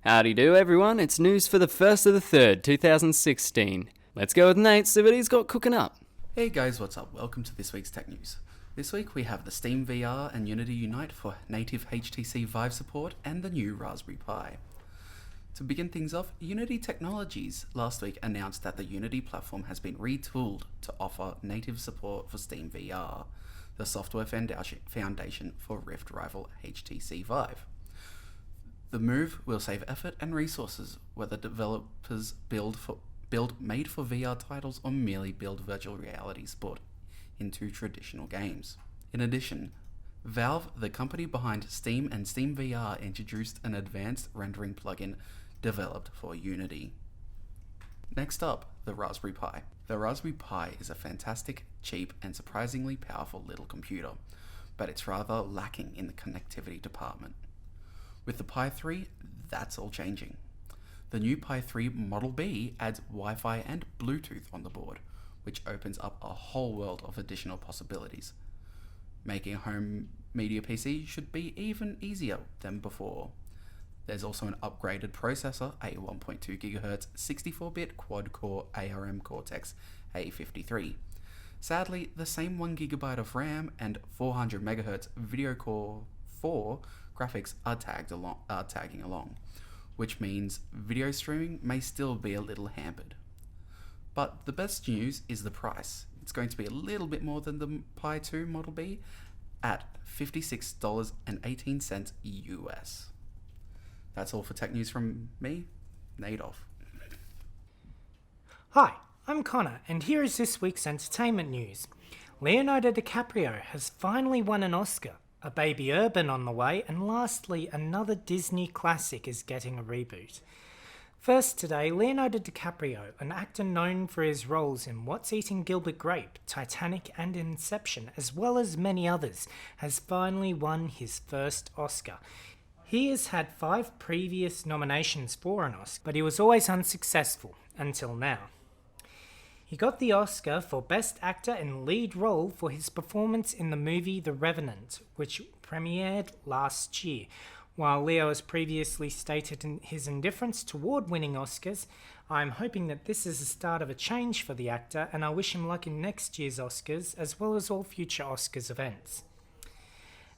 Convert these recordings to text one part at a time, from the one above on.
Howdy do everyone, it's news for the 1st of the 3rd, 2016. Let's go with Nate, see what he's got cooking up. Hey guys, what's up? Welcome to this week's tech news. This week we have the Steam VR and Unity Unite for native HTC Vive support and the new Raspberry Pi. To begin things off, Unity Technologies last week announced that the Unity platform has been retooled to offer native support for Steam VR, the software foundation for Rift rival HTC Vive. The move will save effort and resources whether developers build made for VR titles or merely build virtual reality support into traditional games. In addition, Valve, the company behind Steam and Steam VR, introduced an advanced rendering plugin developed for Unity. Next up, the Raspberry Pi. The Raspberry Pi is a fantastic, cheap, and surprisingly powerful little computer, but it's rather lacking in the connectivity department. With the Pi 3, that's all changing. The new Pi 3 Model B adds Wi-Fi and Bluetooth on the board, which opens up a whole world of additional possibilities. Making a home media PC should be even easier than before. There's also an upgraded processor, a 1.2 GHz 64-bit quad-core ARM Cortex A53. Sadly, the same 1 GB of RAM and 400 MHz Video Core 4 graphics are tagging along, which means video streaming may still be a little hampered. But the best news is the price. It's going to be a little bit more than the Pi 2 Model B at $56.18 US. That's all for tech news from me, Nate off. Hi, I'm Connor, and here is this week's entertainment news. Leonardo DiCaprio has finally won an Oscar, a baby Urban on the way, and lastly, another Disney classic is getting a reboot. First today, Leonardo DiCaprio, an actor known for his roles in What's Eating Gilbert Grape, Titanic and Inception, as well as many others, has finally won his first Oscar. He has had 5 previous nominations for an Oscar, but he was always unsuccessful, until now. He got the Oscar for Best Actor in Lead Role for his performance in the movie The Revenant, which premiered last year. While Leo has previously stated his indifference toward winning Oscars, I'm hoping that this is the start of a change for the actor, and I wish him luck in next year's Oscars, as well as all future Oscars events.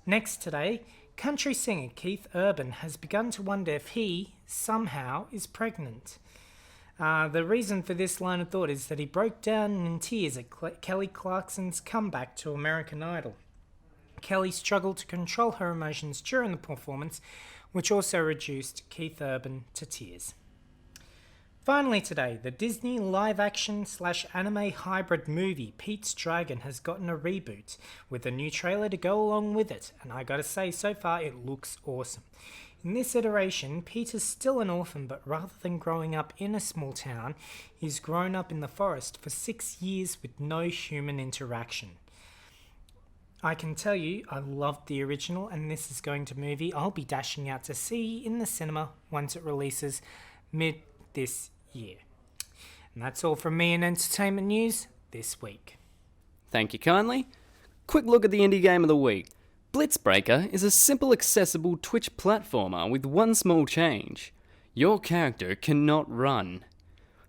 Next today, country singer Keith Urban has begun to wonder if he, somehow, is pregnant. The reason for this line of thought is that he broke down in tears at Kelly Clarkson's comeback to American Idol. Kelly struggled to control her emotions during the performance, which also reduced Keith Urban to tears. Finally today, the Disney live-action/anime hybrid movie Pete's Dragon has gotten a reboot, with a new trailer to go along with it, and I gotta say, so far it looks awesome. In this iteration, Pete is still an orphan, but rather than growing up in a small town, he's grown up in the forest for 6 years with no human interaction. I can tell you, I loved the original, and this is going to movie I'll be dashing out to see in the cinema once it releases mid this year. And that's all from me in entertainment news this week. Thank you kindly. Quick look at the indie game of the week. Blitzbreaker is a simple, accessible Twitch platformer with one small change. Your character cannot run.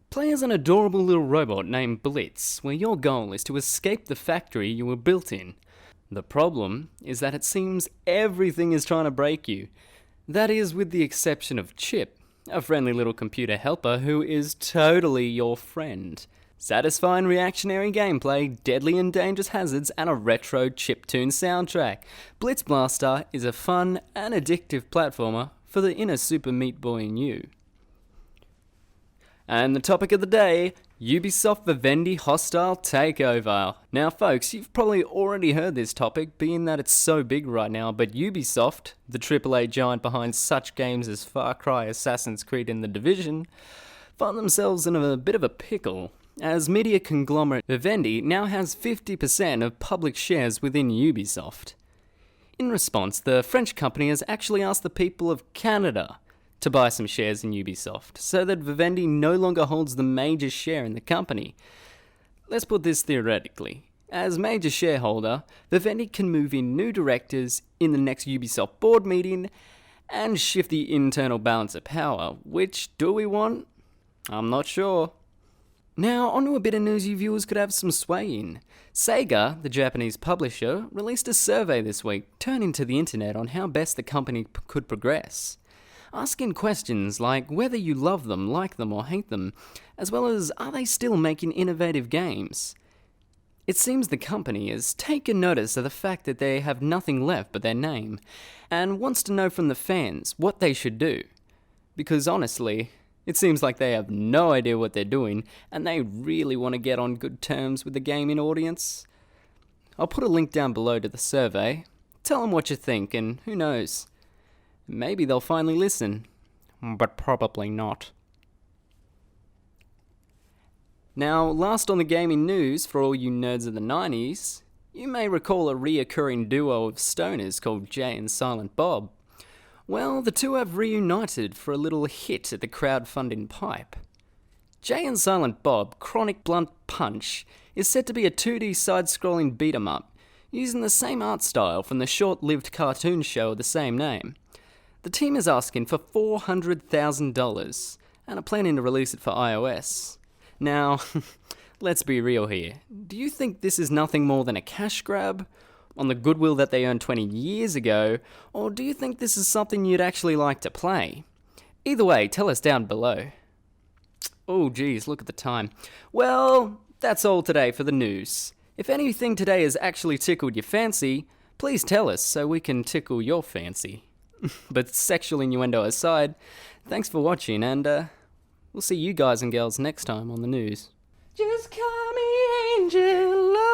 Play as an adorable little robot named Blitz, where your goal is to escape the factory you were built in. The problem is that it seems everything is trying to break you. That is with the exception of Chip, a friendly little computer helper who is totally your friend. Satisfying reactionary gameplay, deadly and dangerous hazards, and a retro chiptune soundtrack. Blitz Blaster is a fun and addictive platformer for the inner Super Meat Boy in you. And the topic of the day, Ubisoft Vivendi hostile takeover. Now folks, you've probably already heard this topic, being that it's so big right now, but Ubisoft, the AAA giant behind such games as Far Cry, Assassin's Creed and The Division, find themselves in a bit of a pickle, as media conglomerate Vivendi now has 50% of public shares within Ubisoft. In response, the French company has actually asked the people of Canada to buy some shares in Ubisoft, so that Vivendi no longer holds the major share in the company. Let's put this theoretically. As major shareholder, Vivendi can move in new directors in the next Ubisoft board meeting, and shift the internal balance of power. Which do we want? I'm not sure. Now, onto a bit of news you viewers could have some sway in. Sega, the Japanese publisher, released a survey this week turning to the internet on how best the company could progress. Asking questions like whether you love them, like them, or hate them, as well as are they still making innovative games. It seems the company has taken notice of the fact that they have nothing left but their name, and wants to know from the fans what they should do. Because honestly, it seems like they have no idea what they're doing, and they really want to get on good terms with the gaming audience. I'll put a link down below to the survey. Tell them what you think, and who knows, maybe they'll finally listen. But probably not. Now, last on the gaming news, for all you nerds of the 90s, you may recall a reoccurring duo of stoners called Jay and Silent Bob. Well, the two have reunited for a little hit at the crowdfunding pipe. Jay and Silent Bob Chronic Blunt Punch is set to be a 2D side-scrolling beat-em-up, using the same art style from the short-lived cartoon show of the same name. The team is asking for $400,000, and are planning to release it for iOS. Now, let's be real here. Do you think this is nothing more than a cash grab on the goodwill that they earned 20 years ago, or do you think this is something you'd actually like to play? Either way, tell us down below. Oh geez, look at the time. Well, that's all today for the news. If anything today has actually tickled your fancy, please tell us so we can tickle your fancy. But sexual innuendo aside, thanks for watching, and we'll see you guys and girls next time on the news. Just call me Angel.